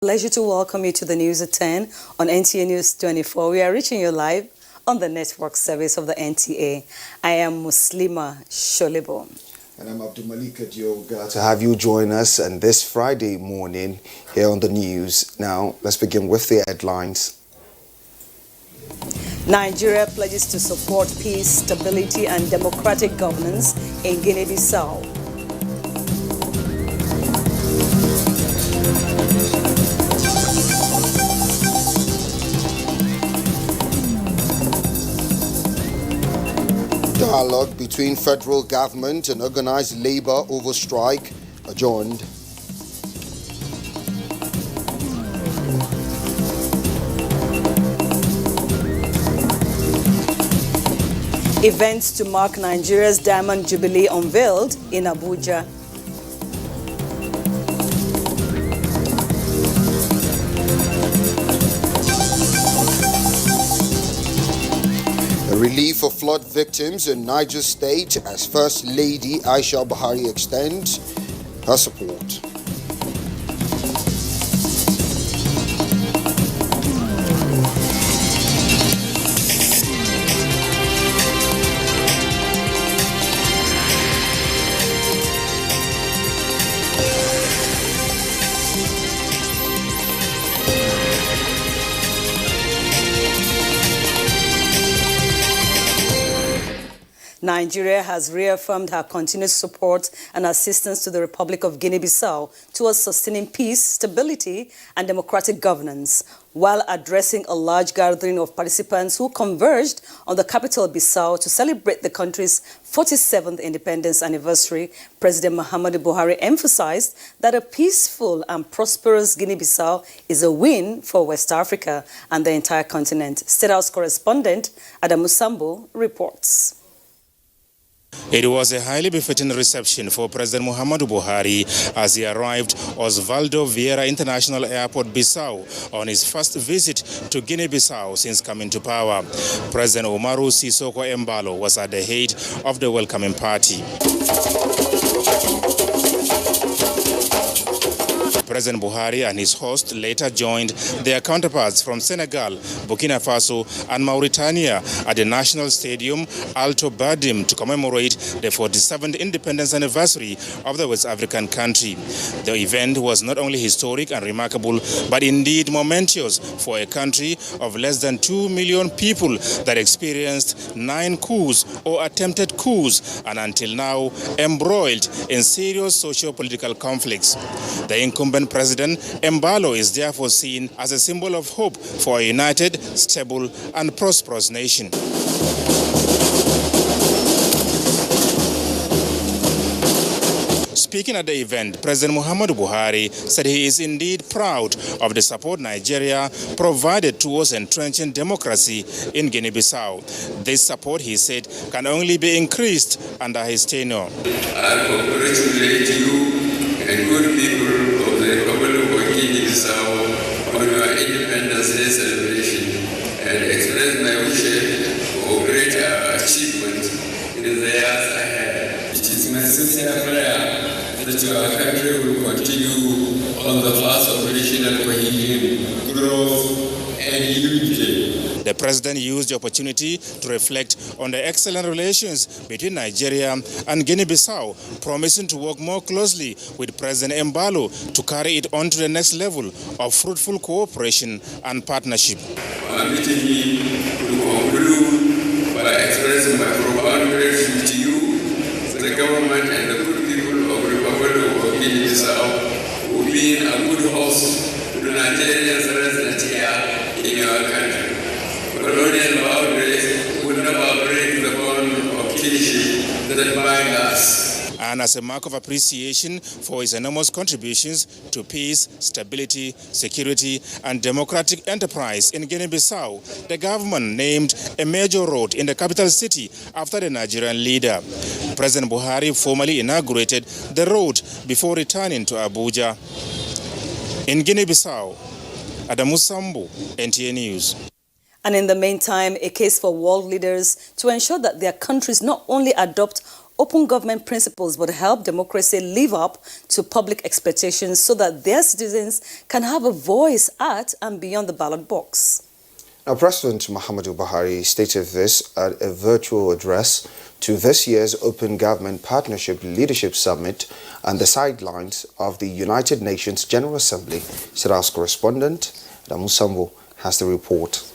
Pleasure to welcome you to the news at 10 on NTA News 24. We are reaching you live on the network service of the NTA. I am Muslima Sholebo. And I'm Abdulmalik Adio. Glad to have you join us on this Friday morning here on the news. Now, let's begin with the headlines. Nigeria pledges to support peace, stability, and democratic governance in Guinea-Bissau. Dialogue between federal government and organized labor over strike adjourned. Events to mark Nigeria's Diamond Jubilee unveiled in Abuja. A relief for flood victims in Niger State as First Lady Aisha Buhari extends her support. Nigeria has reaffirmed her continued support and assistance to the Republic of Guinea-Bissau towards sustaining peace, stability, and democratic governance, while addressing a large gathering of participants who converged on the capital Bissau to celebrate the country's 47th independence anniversary. President Muhammadu Buhari emphasized that a peaceful and prosperous Guinea-Bissau is a win for West Africa and the entire continent. State House correspondent Adamu Sambo reports. It was a highly befitting reception for President Muhammadu Buhari as he arrived Osvaldo Vieira International Airport, Bissau, on his first visit to Guinea-Bissau since coming to power. President Umaru Sissoco Embalo was at the head of the welcoming party. President Buhari and his host later joined their counterparts from Senegal, Burkina Faso and Mauritania at the National Stadium Alto Badim to commemorate the 47th independence anniversary of the West African country. The event was not only historic and remarkable, but indeed momentous for a country of less than 2 million people that experienced 9 coups or attempted coups and until now embroiled in serious socio-political conflicts. The incumbent President Embalo is therefore seen as a symbol of hope for a united, stable, and prosperous nation. Speaking at the event, President Muhammadu Buhari said he is indeed proud of the support Nigeria provided towards entrenching democracy in Guinea-Bissau. This support, he said, can only be increased under his tenure. I congratulate you and good people of the Republic of Guinea-Bissau on your Independence Day celebration and express my wish for greater achievement in the years ahead. It is my sincere prayer that your country will continue on the path of regional cohesion, growth, and unity. The president used the opportunity to reflect on the excellent relations between Nigeria and Guinea-Bissau, promising to work more closely with President Embalo to carry it on to the next level of fruitful cooperation and partnership. Permitting me to conclude by expressing my profound gratitude to you, the government, and the good people of the Republic of Guinea-Bissau for being a good host to the Nigerians resident here in your country. Colonial boundaries would never break the bond of kinship that binds us. And as a mark of appreciation for his enormous contributions to peace, stability, security, and democratic enterprise in Guinea-Bissau, the government named a major road in the capital city after the Nigerian leader. President Buhari formally inaugurated the road before returning to Abuja. In Guinea-Bissau, Adamu Sambo, NTA News. And in the meantime, a case for world leaders to ensure that their countries not only adopt open government principles but help democracy live up to public expectations so that their citizens can have a voice at and beyond the ballot box. Now, President Muhammadu Buhari stated this at a virtual address to this year's Open Government Partnership Leadership Summit on the sidelines of the United Nations General Assembly. Sira's correspondent, Adamu Sambo, has the report.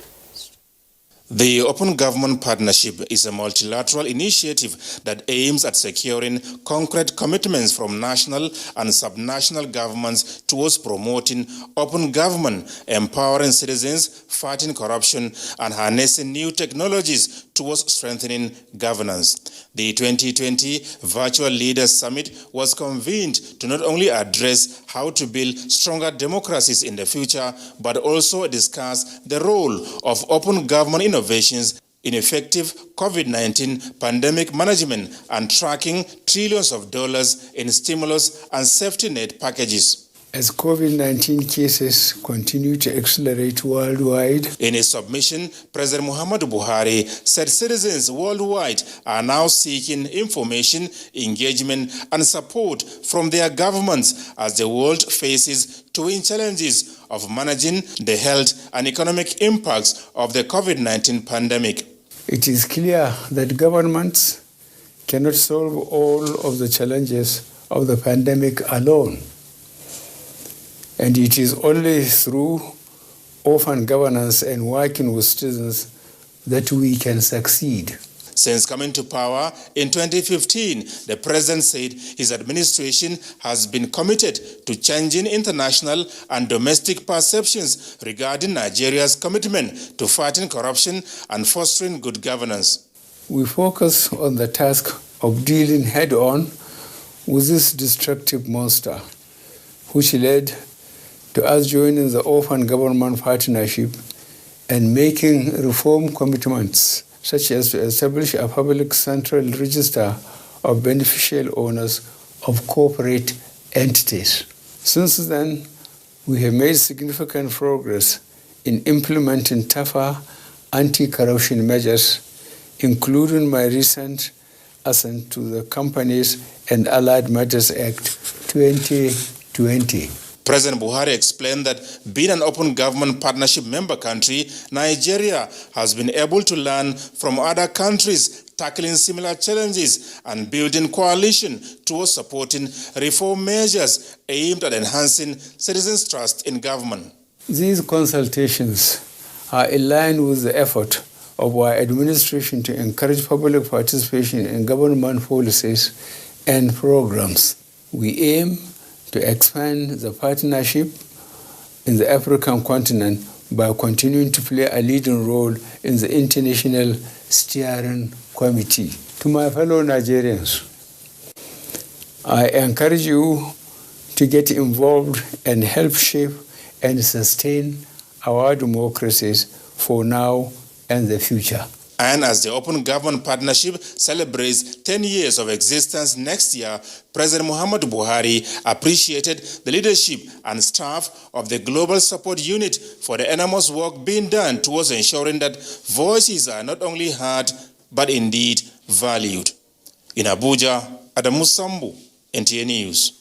The Open Government Partnership is a multilateral initiative that aims at securing concrete commitments from national and subnational governments towards promoting open government, empowering citizens, fighting corruption, and harnessing new technologies towards strengthening governance. The 2020 Virtual Leaders Summit was convened to not only address how to build stronger democracies in the future, but also discuss the role of open government innovations in effective COVID-19 pandemic management and tracking trillions of dollars in stimulus and safety net packages. As COVID-19 cases continue to accelerate worldwide. In his submission, President Muhammadu Buhari said citizens worldwide are now seeking information, engagement, and support from their governments as the world faces twin challenges of managing the health and economic impacts of the COVID-19 pandemic. It is clear that governments cannot solve all of the challenges of the pandemic alone. And it is only through open governance and working with citizens that we can succeed. Since coming to power in 2015, the president said his administration has been committed to changing international and domestic perceptions regarding Nigeria's commitment to fighting corruption and fostering good governance. We focus on the task of dealing head-on with this destructive monster, which led to us joining the Open Government Partnership and making reform commitments, such as to establish a public central register of beneficial owners of corporate entities. Since then, we have made significant progress in implementing tougher anti-corruption measures, including my recent assent to the Companies and Allied Matters Act 2020. President Buhari explained that being an open government partnership member country, Nigeria has been able to learn from other countries tackling similar challenges and building coalition towards supporting reform measures aimed at enhancing citizens' trust in government. These consultations are in line with the effort of our administration to encourage public participation in government policies and programs. We aim to expand the partnership in the African continent by continuing to play a leading role in the International Steering Committee. To my fellow Nigerians, I encourage you to get involved and help shape and sustain our democracies for now and the future. And as the Open Government Partnership celebrates 10 years of existence next year, President Muhammadu Buhari appreciated the leadership and staff of the Global Support Unit for the enormous work being done towards ensuring that voices are not only heard, but indeed valued. In Abuja, Adamu Sambu, NTA News.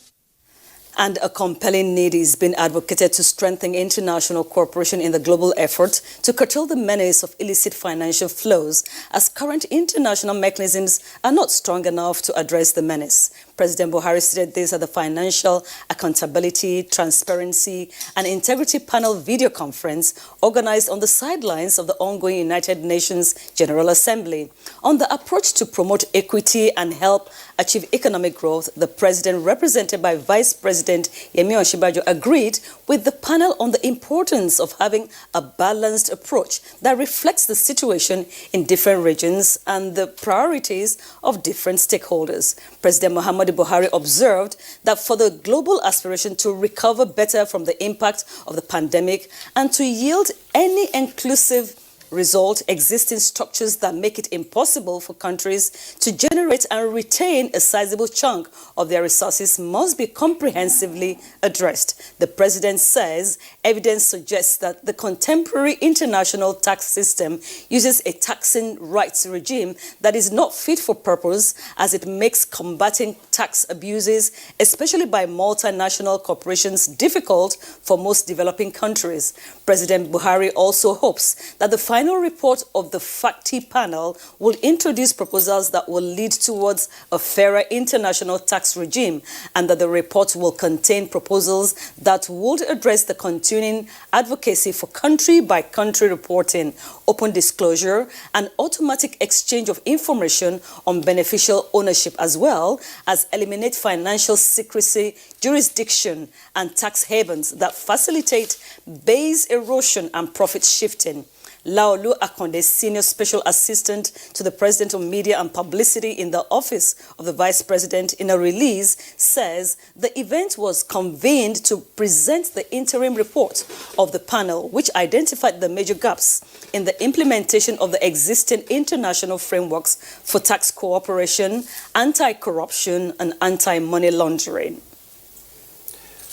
And a compelling need is being advocated to strengthen international cooperation in the global effort to curtail the menace of illicit financial flows, as current international mechanisms are not strong enough to address the menace. President Buhari stated this at the Financial Accountability, Transparency and Integrity Panel video conference organized on the sidelines of the ongoing United Nations General Assembly. On the approach to promote equity and help achieve economic growth, the president, represented by Vice President Yemi Osinbajo, agreed with the panel on the importance of having a balanced approach that reflects the situation in different regions and the priorities of different stakeholders. President Muhammadu Buhari observed that for the global aspiration to recover better from the impact of the pandemic and to yield any inclusive Result, existing structures that make it impossible for countries to generate and retain a sizable chunk of their resources must be comprehensively addressed. The president says evidence suggests that the contemporary international tax system uses a taxing rights regime that is not fit for purpose, as it makes combating tax abuses, especially by multinational corporations, difficult for most developing countries. President Buhari also hopes that the final report of the FACTI panel will introduce proposals that will lead towards a fairer international tax regime, and that the report will contain proposals that would address the continuing advocacy for country-by-country reporting, open disclosure, and automatic exchange of information on beneficial ownership, as well as eliminate financial secrecy, jurisdiction, and tax havens that facilitate base erosion and profit shifting. Laolu Akonde, Senior Special Assistant to the President of Media and Publicity in the Office of the Vice President, in a release, says the event was convened to present the interim report of the panel, which identified the major gaps in the implementation of the existing international frameworks for tax cooperation, anti-corruption, and anti-money laundering.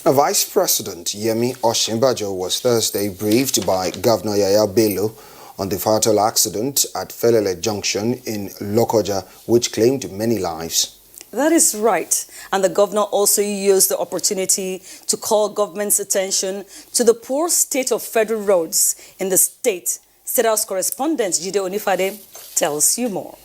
Vice President Yemi Osinbajo was Thursday briefed by Governor Yaya Bello on the fatal accident at Felele Junction in Lokoja, which claimed many lives. That is right. And the governor also used the opportunity to call government's attention to the poor state of federal roads in the state. State House correspondent Jide Onifade tells you more.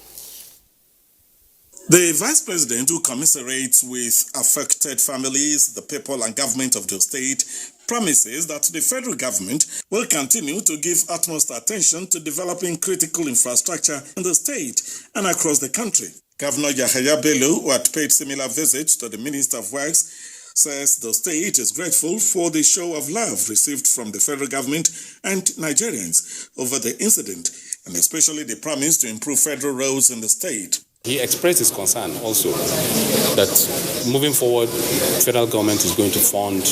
The Vice President, who commiserates with affected families, the people and government of the state, promises that the federal government will continue to give utmost attention to developing critical infrastructure in the state and across the country. Governor Yahaya Bello, who had paid similar visits to the Minister of Works, says the state is grateful for the show of love received from the federal government and Nigerians over the incident, and especially the promise to improve federal roads in the state. He expressed his concern also that moving forward, federal government is going to fund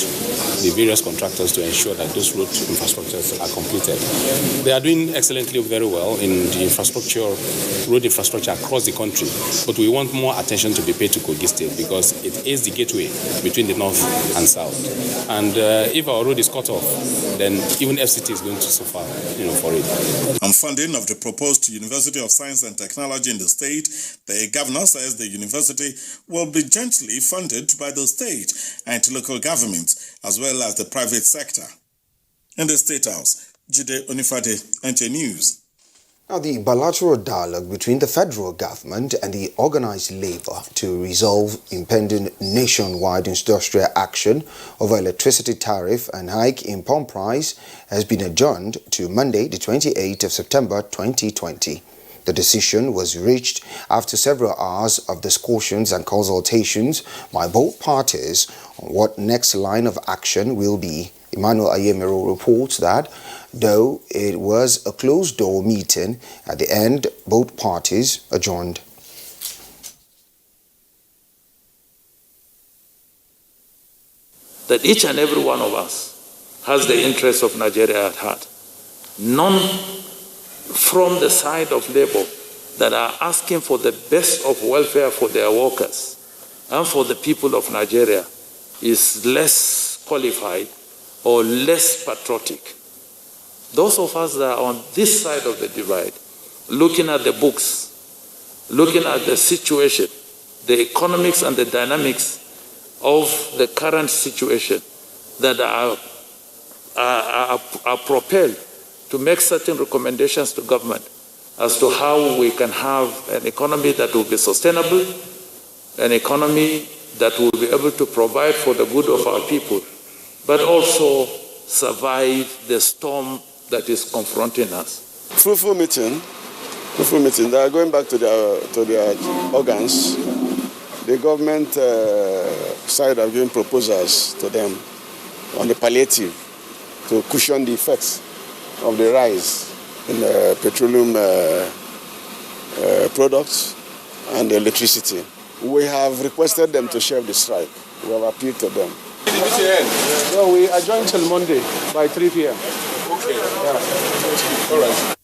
the various contractors to ensure that those road infrastructures are completed. They are doing excellently very well in the road infrastructure across the country, but we want more attention to be paid to Kogi State because it is the gateway between the north and south. And if our road is cut off, then even FCT is going to suffer, for it. On funding of the proposed University of Science and Technology in the state, the governor says the university will be gently funded by the state and local governments, as well as the private sector. In the State House, Jide Onifade, NTA News. Now, the bilateral dialogue between the federal government and the organized labor to resolve impending nationwide industrial action over electricity tariff and hike in pump price has been adjourned to Monday, the 28th of September 2020. The decision was reached after several hours of discussions and consultations by both parties on what next line of action will be. Emmanuel Ayemero reports that, though it was a closed-door meeting, at the end, both parties adjourned. That each and every one of us has the interests of Nigeria at heart. None from the side of labor that are asking for the best of welfare for their workers and for the people of Nigeria is less qualified or less patriotic. Those of us that are on this side of the divide, looking at the books, looking at the situation, the economics and the dynamics of the current situation that are propelled to make certain recommendations to government as to how we can have an economy that will be sustainable, an economy that will be able to provide for the good of our people, but also survive the storm that is confronting us. Fruitful meeting. They are going back to their organs. The government side are giving proposals to them on the palliative to cushion the effects of the rise in petroleum products and electricity. We have requested them to share the strike. We have appealed to them. No, we adjourn till Monday by 3 p.m. Okay. Yeah. All right.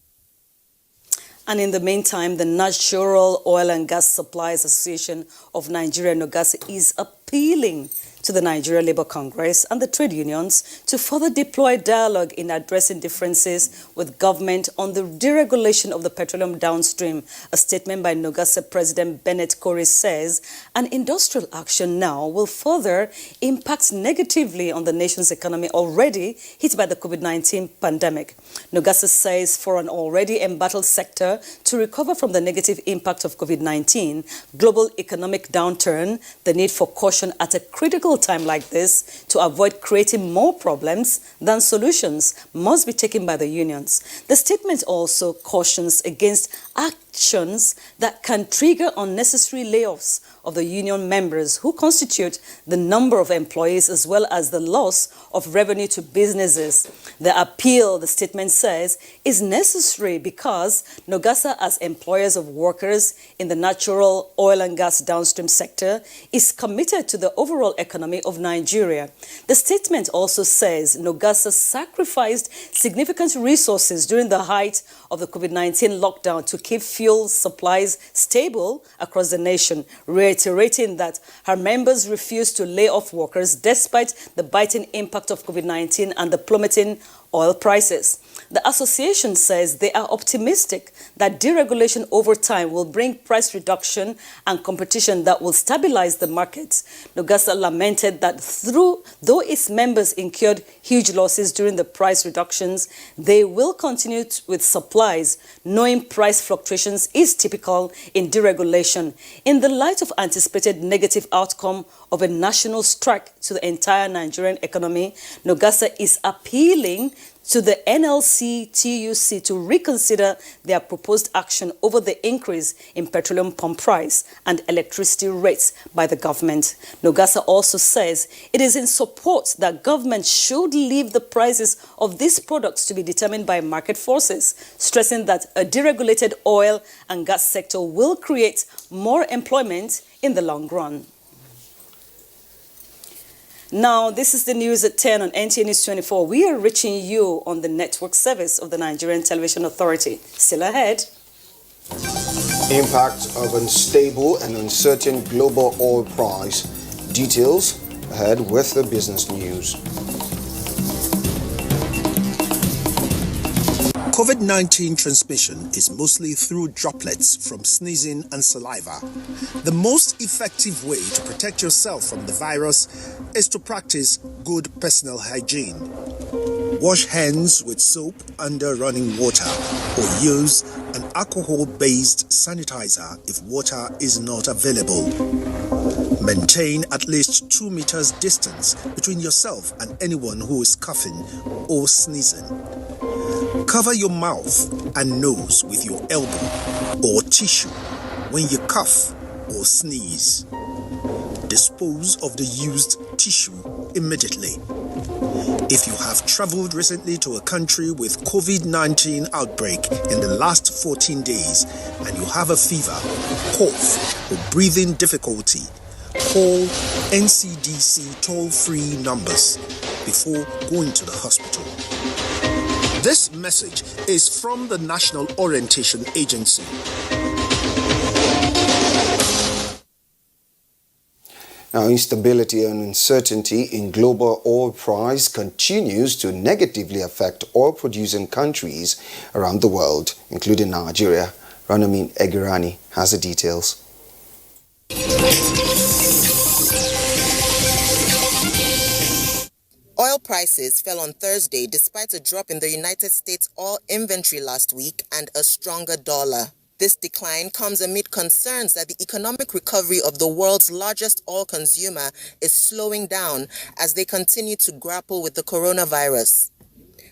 And in the meantime, the Natural Oil and Gas Suppliers Association of Nigeria, NOGASA, is appealing to the Nigeria Labour Congress and the trade unions to further deploy dialogue in addressing differences with government on the deregulation of the petroleum downstream. A statement by NOGASA President Bennett Corey says an industrial action now will further impact negatively on the nation's economy already hit by the COVID-19 pandemic. NOGASA says for an already embattled sector to recover from the negative impact of COVID-19, global economic downturn, the need for caution at a critical time like this to avoid creating more problems than solutions must be taken by the unions. The statement also cautions against actions that can trigger unnecessary layoffs of the union members who constitute the number of employees as well as the loss of revenue to businesses. The appeal, the statement says, is necessary because NOGASA, as employers of workers in the natural oil and gas downstream sector, is committed to the overall economy of Nigeria. The statement also says NOGASA sacrificed significant resources during the height of the COVID-19 lockdown to keep fuel supplies stable across the nation, reiterating that her members refused to lay off workers despite the biting impact of COVID-19 and the plummeting oil prices. The association says they are optimistic that deregulation over time will bring price reduction and competition that will stabilize the markets. NOGASA lamented that though its members incurred huge losses during the price reductions, they will continue with supplies, knowing price fluctuations is typical in deregulation. In the light of anticipated negative outcome of a national strike to the entire Nigerian economy, NOGASA is appealing to the NLC-TUC to reconsider their proposed action over the increase in petroleum pump price and electricity rates by the government. NOGASA also says it is in support that government should leave the prices of these products to be determined by market forces, stressing that a deregulated oil and gas sector will create more employment in the long run. Now, this is the news at 10 on NTA News 24. We are reaching you on the network service of the Nigerian Television Authority. Still ahead. Impact of unstable and uncertain global oil price. Details ahead with the business news. COVID-19 transmission is mostly through droplets from sneezing and saliva. The most effective way to protect yourself from the virus is to practice good personal hygiene. Wash hands with soap under running water or use an alcohol-based sanitizer if water is not available. Maintain at least 2 meters distance between yourself and anyone who is coughing or sneezing. Cover your mouth and nose with your elbow or tissue when you cough or sneeze. Dispose of the used tissue immediately. If you have traveled recently to a country with COVID-19 outbreak in the last 14 days and you have a fever, cough, or breathing difficulty, call NCDC toll-free numbers before going to the hospital. This message is from the National Orientation Agency. Now, instability and uncertainty in global oil price continues to negatively affect oil-producing countries around the world, including Nigeria. Ranamin Egirani has the details. Oil prices fell on Thursday despite a drop in the United States oil inventory last week and a stronger dollar. This decline comes amid concerns that the economic recovery of the world's largest oil consumer is slowing down as they continue to grapple with the coronavirus.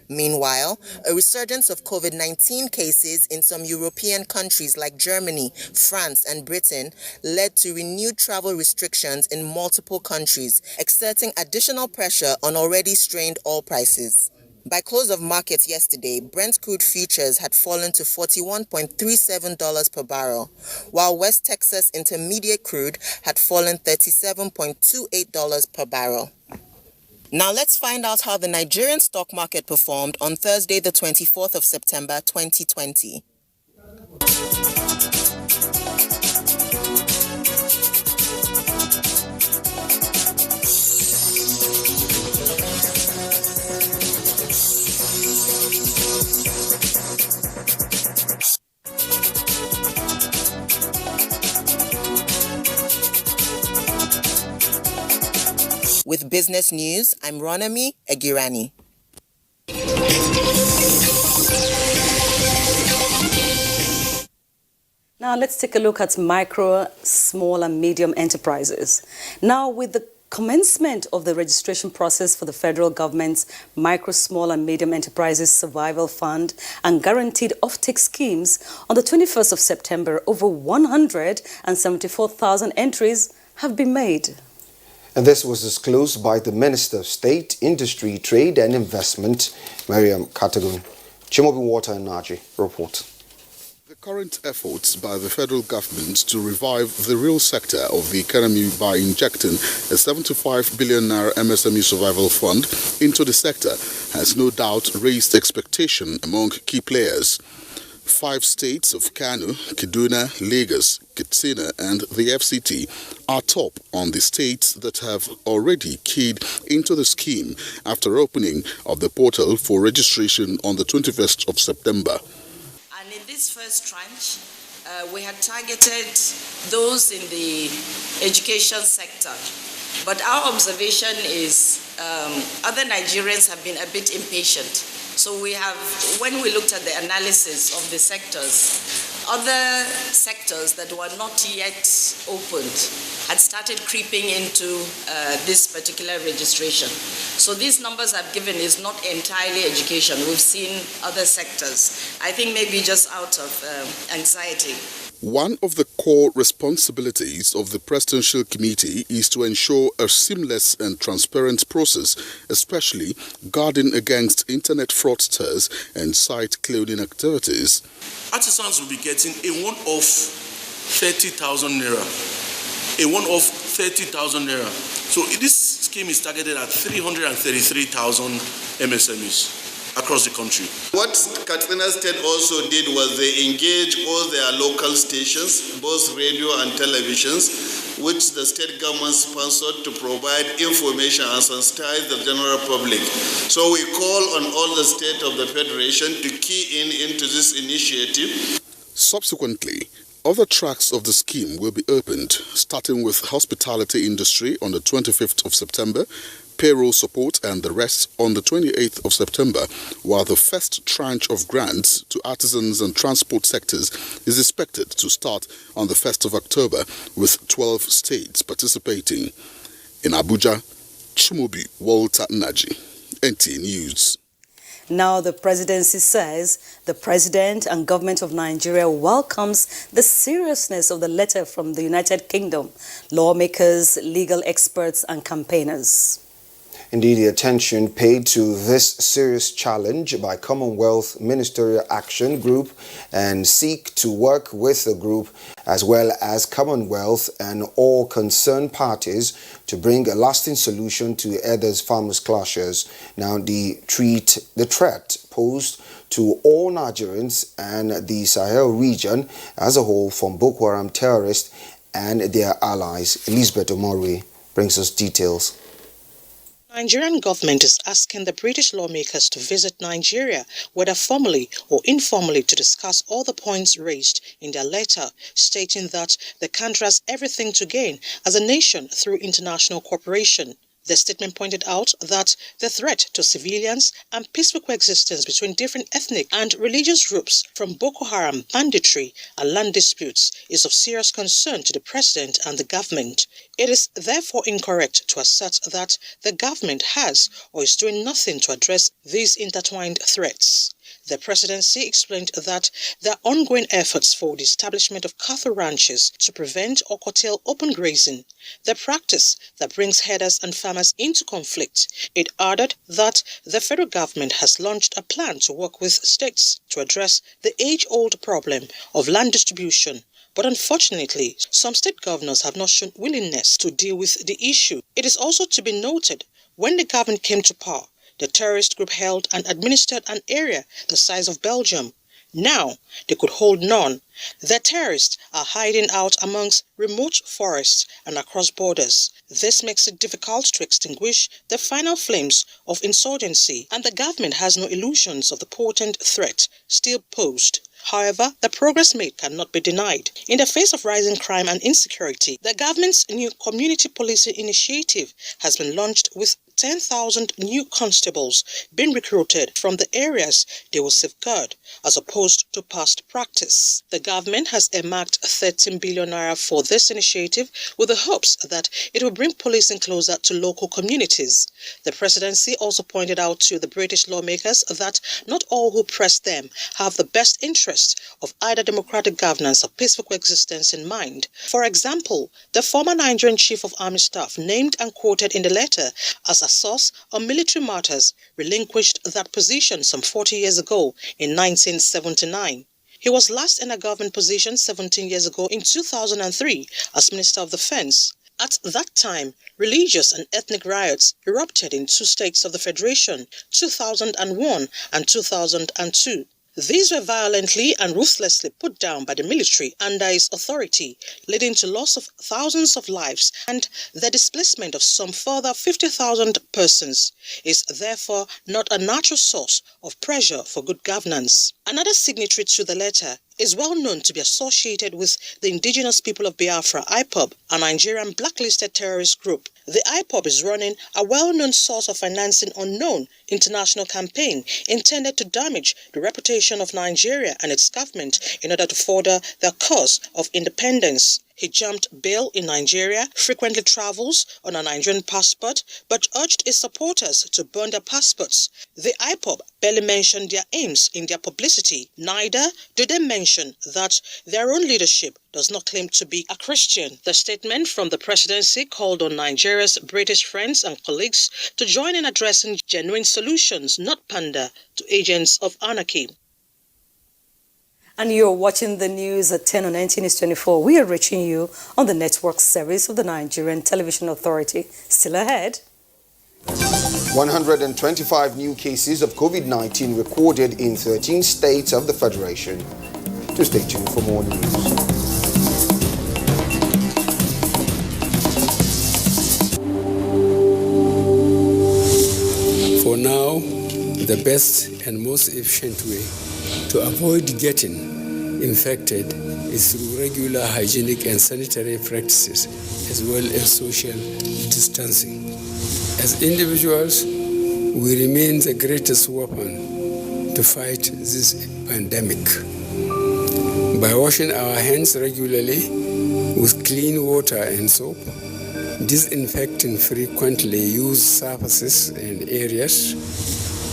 Meanwhile, a resurgence of COVID-19 cases in some European countries like Germany, France, and Britain led to renewed travel restrictions in multiple countries, exerting additional pressure on already strained oil prices. By close of markets yesterday, Brent crude futures had fallen to $41.37 per barrel, while West Texas Intermediate crude had fallen $37.28 per barrel. Now let's find out how the Nigerian stock market performed on Thursday, the 24th of September, 2020. With business news, I'm Ronami Egirani. Now let's take a look at micro, small and medium enterprises. Now with the commencement of the registration process for the federal government's Micro, Small and Medium Enterprises Survival Fund and Guaranteed Offtake Schemes on the 21st of September, over 174,000 entries have been made. And this was disclosed by the Minister of State, Industry, Trade and Investment, Mariam Katagun. Chimobi Water and Naji report. The current efforts by the federal government to revive the real sector of the economy by injecting a 75 billion naira MSME survival fund into the sector has no doubt raised expectation among key players. 5 states of Kano, Kaduna, Lagos, Katsina and the FCT are top on the states that have already keyed into the scheme after opening of the portal for registration on the 21st of September. And in this first tranche, we had targeted those in the education sector. But our observation is other Nigerians have been a bit impatient. So we have, when we looked at the analysis of the sectors, other sectors that were not yet opened had started creeping into this particular registration. So these numbers I've given is not entirely education. We've seen other sectors. I think maybe just out of anxiety. One of the core responsibilities of the Presidential Committee is to ensure a seamless and transparent process, especially guarding against internet fraudsters and site cloning activities. Artisans will be getting a one-off 30,000 naira. A one-off 30,000 naira. So this scheme is targeted at 333,000 MSMEs across the country. What Katsina State also did was they engaged all their local stations, both radio and televisions, which the state government sponsored to provide information and sensitize the general public. So we call on all the state of the Federation to key into this initiative. Subsequently, other tracks of the scheme will be opened, starting with hospitality industry on the 25th of September, payroll support and the rest on the 28th of September, while the first tranche of grants to artisans and transport sectors is expected to start on the 1st of October, with 12 states participating. In Abuja, Chimobi Walter Naji, NTA News. Now the presidency says the president and government of Nigeria welcomes the seriousness of the letter from the United Kingdom, lawmakers, legal experts and campaigners. Indeed, the attention paid to this serious challenge by Commonwealth Ministerial Action Group and seek to work with the group as well as Commonwealth and all concerned parties to bring a lasting solution to Eda's farmers' clashes. Now, the threat posed to all Nigerians and the Sahel region as a whole from Boko Haram terrorists and their allies. Elizabeth Omori brings us details. Nigerian government is asking the British lawmakers to visit Nigeria, whether formally or informally, to discuss all the points raised in their letter, stating that the country has everything to gain as a nation through international cooperation. The statement pointed out that the threat to civilians and peaceful coexistence between different ethnic and religious groups from Boko Haram, banditry and land disputes is of serious concern to the president and the government. It is therefore incorrect to assert that the government has or is doing nothing to address these intertwined threats. The presidency explained that there are ongoing efforts for the establishment of cattle ranches to prevent or curtail open grazing, the practice that brings herders and farmers into conflict. It added that the federal government has launched a plan to work with states to address the age-old problem of land distribution. But unfortunately, some state governors have not shown willingness to deal with the issue. It is also to be noted, when the government came to power, the terrorist group held and administered an area the size of Belgium. Now, they could hold none. The terrorists are hiding out amongst remote forests and across borders. This makes it difficult to extinguish the final flames of insurgency, and the government has no illusions of the potent threat still posed. However, the progress made cannot be denied. In the face of rising crime and insecurity, the government's new community policing initiative has been launched with 10,000 new constables being recruited from the areas they will safeguard, as opposed to past practice. The government has earmarked 13 billion naira for this initiative with the hopes that it will bring policing closer to local communities. The presidency also pointed out to the British lawmakers that not all who press them have the best interests of either democratic governance or peaceful coexistence in mind. For example, the former Nigerian Chief of Army Staff, named and quoted in the letter as a source on military matters, relinquished that position some 40 years ago in 1979. He was last in a government position 17 years ago in 2003 as Minister of Defense. At that time, religious and ethnic riots erupted in 2 states of the Federation, 2001 and 2002. These were violently and ruthlessly put down by the military under its authority, leading to loss of thousands of lives and the displacement of some further 50,000 persons. Is therefore not a natural source of pressure for good governance. Another signatory to the letter is well known to be associated with the indigenous people of Biafra, IPOB, a Nigerian blacklisted terrorist group. The IPOB is running a well-known source of financing unknown international campaign intended to damage the reputation of Nigeria and its government in order to further their cause of independence. He jumped bail in Nigeria, frequently travels on a Nigerian passport, but urged his supporters to burn their passports. The IPOB barely mentioned their aims in their publicity. Neither do they mention that their own leadership does not claim to be a Christian. The statement from the presidency called on Nigeria's British friends and colleagues to join in addressing genuine solutions, not pander to agents of anarchy. And you're watching the news at 10 on NTA News 24. We are reaching you on the network service of the Nigerian Television Authority. Still ahead. 125 new cases of COVID-19 recorded in 13 states of the Federation. Do stay tuned for more news. For now, the best and most efficient way to avoid getting infected is through regular hygienic and sanitary practices, as well as social distancing. As individuals, we remain the greatest weapon to fight this pandemic. By washing our hands regularly with clean water and soap, disinfecting frequently used surfaces and areas,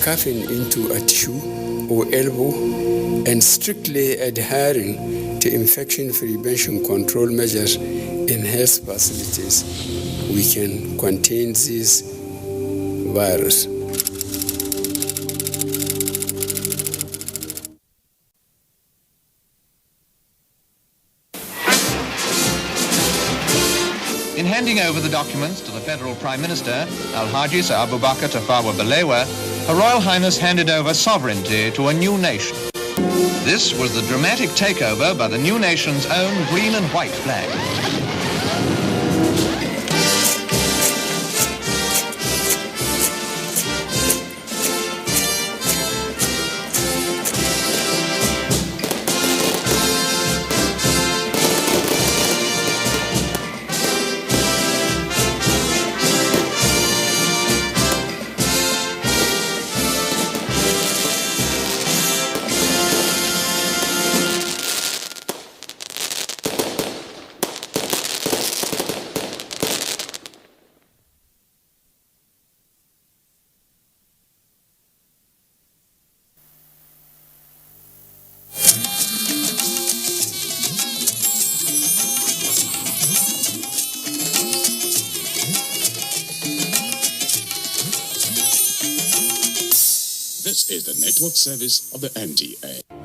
coughing into a tissue or elbow, and strictly adhering to infection prevention control measures in health facilities, we can contain this virus. In handing over the documents to the Federal Prime Minister, Alhaji Sir Abubakar Tafawa Balewa, Her Royal Highness handed over sovereignty to a new nation. This was the dramatic takeover by the new nation's own green and white flag. This is the network service of the NTA.